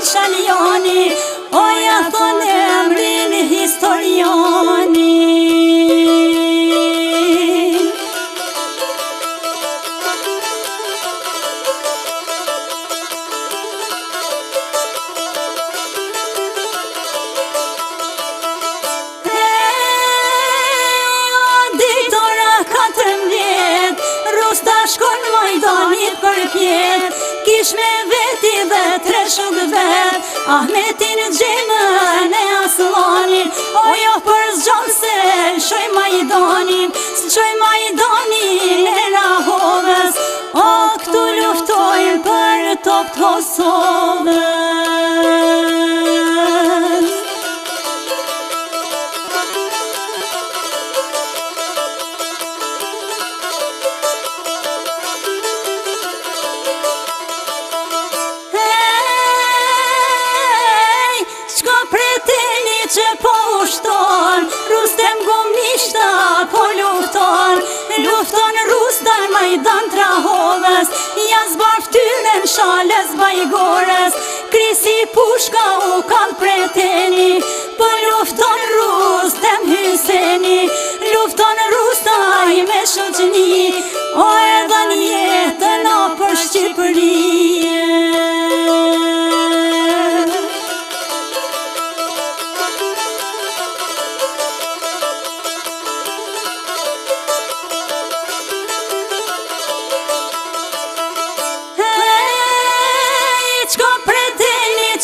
Shaljoni, oja thonë emrin historioni. Shkon Majdanit për pjet, kish me veti dhe 3 shok vet, Ahmetin Gjemën e Aslanin, ojo për zgjon se shoj Majdanin, s'qoj Majdanin e Rahovës, o këtu luftojnë për top të Kosovës. Që po ushton, Rustem Gomishta po lufton, lufton Rustar Majdan Trahovës, jas barftyrën Shalës Bajgorës, krisi pushka u kanë preteni, po lufton Rustem Hyseni, lufton Rustaj me shoqni, o edhan jetën o për Shqipërinë.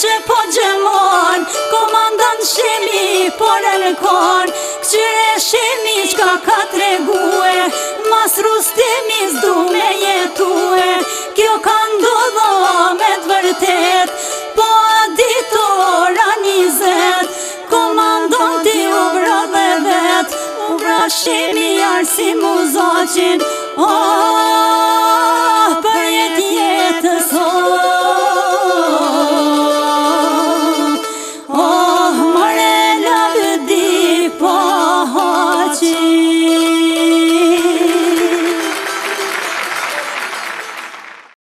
Që po gjemon, komandant Shemi por e në kon, këqyre Shemi qka ka tregue, mas Rustemi s'du me jetue, kjo ka ndodho me t'vërtet, po aditora 20, komandanti u vra dhe vet, u vra Shemi Arsim Muzoqin,